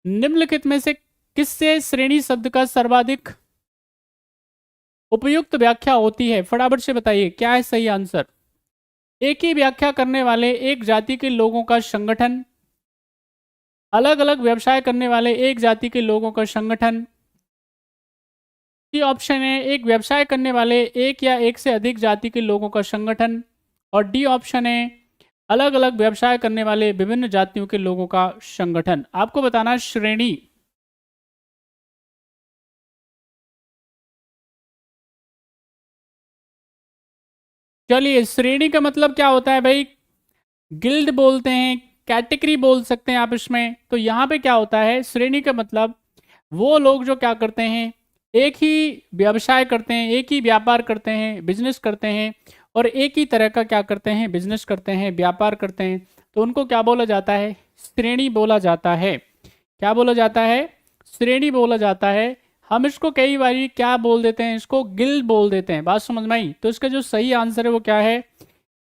निम्नलिखित में से किससे श्रेणी शब्द का सर्वाधिक उपयुक्त व्याख्या होती है? फटाफट से बताइए क्या है सही आंसर। एक ही व्याख्या करने वाले एक जाति के लोगों का संगठन, अलग अलग व्यवसाय करने वाले एक जाति के लोगों का संगठन। सी ऑप्शन है एक व्यवसाय करने वाले एक या एक से अधिक जाति के लोगों का संगठन। और डी ऑप्शन है अलग अलग व्यवसाय करने वाले विभिन्न जातियों के लोगों का संगठन। आपको बताना श्रेणी। चलिए, श्रेणी का मतलब क्या होता है भाई? गिल्ड बोलते हैं, कैटेगरी बोल सकते हैं आप इसमें। तो यहाँ पे क्या होता है, श्रेणी का मतलब वो लोग जो क्या करते हैं, एक ही व्यवसाय करते हैं, एक ही व्यापार करते हैं, बिजनेस करते हैं, और एक ही तरह का क्या करते हैं, बिजनेस करते हैं, व्यापार करते हैं। तो उनको क्या बोला जाता है? श्रेणी बोला जाता है। क्या बोला जाता है? श्रेणी बोला जाता है। हम इसको कई बार क्या बोल देते हैं, इसको गिल्ड बोल देते हैं। बात समझ में आई? तो इसका जो सही आंसर है वो क्या है?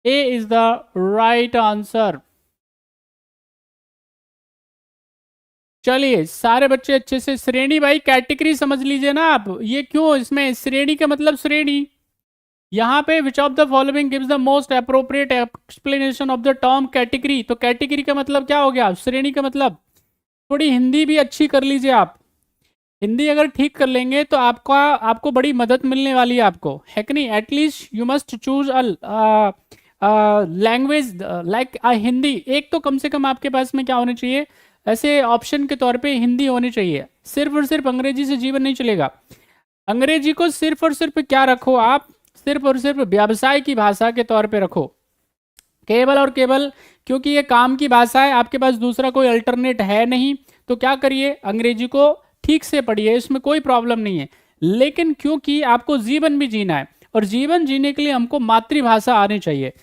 ए इज द राइट आंसर। चलिए सारे बच्चे अच्छे से, श्रेणी भाई कैटेगरी समझ लीजिए ना आप। ये क्यों इसमें श्रेणी का मतलब श्रेणी, यहाँ पे which of the following gives the most appropriate explanation of the term category. तो कैटेगरी का मतलब क्या हो गया? श्रेणी का मतलब। थोड़ी हिंदी भी अच्छी कर लीजिए आप। हिंदी अगर ठीक कर लेंगे तो आपको बड़ी मदद मिलने वाली है आपको, है कि नहीं? At least you must choose language like Hindi. एक तो कम से कम आपके पास में क्या होना चाहिए, ऐसे ऑप्शन के तौर पे हिंदी होनी चाहिए। सिर्फ और सिर्फ अंग्रेजी से जीवन नहीं चलेगा। अंग्रेजी को सिर्फ और सिर्फ क्या रखो आप, सिर्फ और सिर्फ व्यवसाय की भाषा के तौर पे रखो, केवल और केवल, क्योंकि ये काम की भाषा है, आपके पास दूसरा कोई अल्टरनेट है नहीं। तो क्या करिए, अंग्रेजी को ठीक से पढ़िए, इसमें कोई प्रॉब्लम नहीं है। लेकिन क्योंकि आपको जीवन भी जीना है, और जीवन जीने के लिए हमको मातृभाषा आनी चाहिए,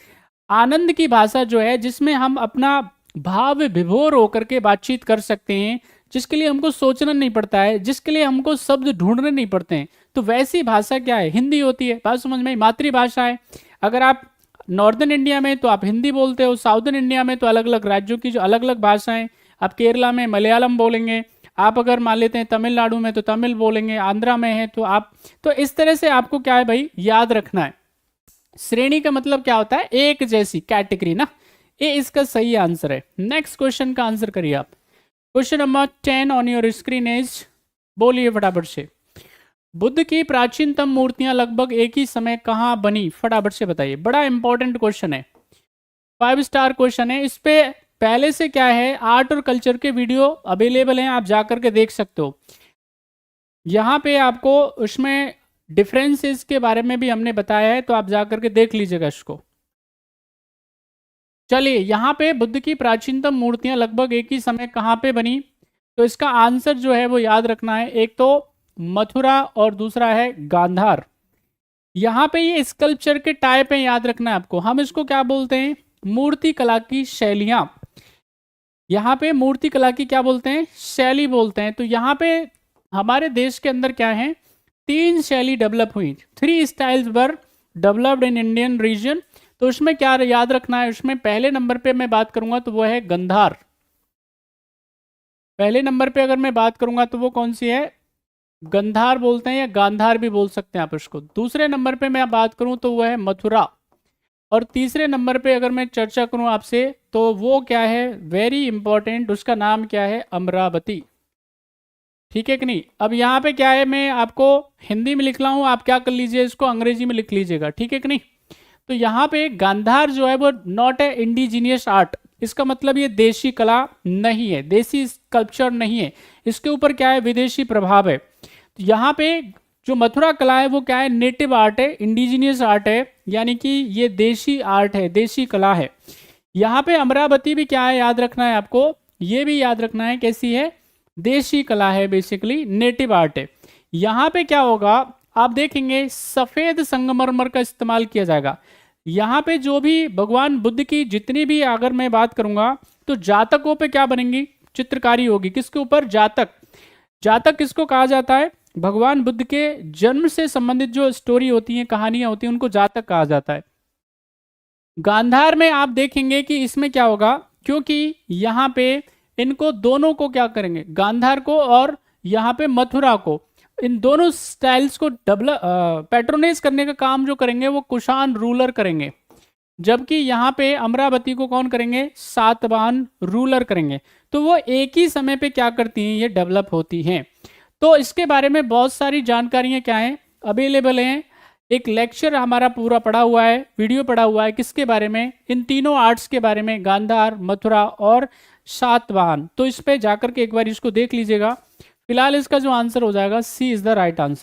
आनंद की भाषा जो है, जिसमें हम अपना भाव विभोर होकर के बातचीत कर सकते हैं, जिसके लिए हमको सोचना नहीं पड़ता है, जिसके लिए हमको शब्द ढूंढने नहीं पड़ते हैं। तो वैसी भाषा क्या है? हिंदी होती है। बात समझ में? मातृभाषा है। अगर आप नॉर्दर्न इंडिया में तो आप हिंदी बोलते हो, साउदर्न इंडिया में तो अलग अलग राज्यों की जो अलग अलग भाषाएं, आप केरला में मलयालम बोलेंगे, आप अगर मान लेते हैं तमिलनाडु में तो तमिल बोलेंगे, आंध्रा में है तो आप, तो इस तरह से आपको क्या है भाई, याद रखना है। श्रेणी का मतलब क्या होता है? एक जैसी, कैटेगरी ना। ये इसका सही आंसर है। नेक्स्ट क्वेश्चन का आंसर करिए आप। Question number 10 on your screen is, बोलिए फटाफट से। बुद्ध की प्राचीनतम मूर्तियां लगभग एक ही समय कहां बनी? फटाफट से बताइए, बड़ा इंपॉर्टेंट क्वेश्चन है, 5 स्टार क्वेश्चन है। इस पे पहले से क्या है, आर्ट और कल्चर के वीडियो अवेलेबल हैं, आप जाकर के देख सकते हो। यहाँ पे आपको उसमें डिफरेंसेस के बारे में भी हमने बताया है, तो आप जाकर के देख लीजिएगा इसको। चलिए, यहाँ पे बुद्ध की प्राचीनतम मूर्तियां लगभग एक ही समय कहाँ पे बनी? तो इसका आंसर जो है वो याद रखना है, एक तो मथुरा और दूसरा है गांधार। यहाँ पे ये स्कल्पचर के टाइप है, याद रखना है आपको। हम इसको क्या बोलते हैं? मूर्ति कला की शैलियां। यहाँ पे मूर्ति कला की क्या बोलते हैं? शैली बोलते हैं। तो यहाँ पे हमारे देश के अंदर क्या है, 3 शैली डेवलप हुई, 3 styles were developed in Indian reason. तो उसमें क्या याद रखना है, उसमें पहले नंबर पे मैं बात करूंगा तो वो है गंधार। पहले नंबर पे अगर मैं बात करूंगा तो वो कौन सी है? गंधार बोलते हैं, या गांधार भी बोल सकते हैं आप इसको। दूसरे नंबर पे मैं बात करूं तो वो है मथुरा। और तीसरे नंबर पे अगर मैं चर्चा करूं आपसे तो वो क्या है, वेरी इंपॉर्टेंट, उसका नाम क्या है? अमरावती। ठीक है कि नहीं? अब यहाँ पे क्या है, मैं आपको हिंदी में लिख रहा हूँ, आप क्या कर लीजिए, इसको अंग्रेजी में लिख लीजिएगा। ठीक है कि नहीं? तो यहाँ पे गांधार जो है वो नॉट ए इंडिजीनियस आर्ट, इसका मतलब ये देशी कला नहीं है, देसी स्कल्पचर नहीं है, इसके ऊपर क्या है, विदेशी प्रभाव है। तो यहाँ पे जो मथुरा कला है वो क्या है, नेटिव आर्ट है, इंडिजीनियस आर्ट है, यानी कि ये देशी आर्ट है, देशी कला है। यहाँ पे अमरावती भी क्या है, याद रखना है आपको, ये भी याद रखना है कैसी है, देशी कला है, बेसिकली नेटिव आर्ट है। यहाँ पे क्या होगा, आप देखेंगे सफेद संगमरमर का इस्तेमाल किया जाएगा। यहाँ पे जो भी भगवान बुद्ध की जितनी भी अगर मैं बात करूंगा तो जातकों पे क्या बनेंगी, चित्रकारी होगी। किसके ऊपर? जातक। जातक किसको कहा जाता है? भगवान बुद्ध के जन्म से संबंधित जो स्टोरी होती है, कहानियां होती हैं, उनको जातक कहा जाता है। गांधार में आप देखेंगे कि इसमें क्या होगा, क्योंकि यहाँ पे इनको दोनों को क्या करेंगे, गांधार को और यहाँ पे मथुरा को, इन दोनों स्टाइल्स को पैट्रोनाइज करने का काम जो करेंगे वो कुषाण रूलर करेंगे, जबकि यहाँ पे अमरावती को कौन करेंगे, सातवाहन रूलर करेंगे। तो वो एक ही समय पे क्या करती हैं, ये डेवलप होती हैं। तो इसके बारे में बहुत सारी जानकारियां क्या हैं, अवेलेबल हैं। एक लेक्चर हमारा पूरा पड़ा हुआ है, वीडियो पड़ा हुआ है, किसके बारे में, इन तीनों आर्ट्स के बारे में, गांधार, मथुरा और सातवाहन। तो इस पे जाकर के एक बार इसको देख लीजिएगा। फिलहाल इसका जो आंसर हो जाएगा सी इज द राइट आंसर।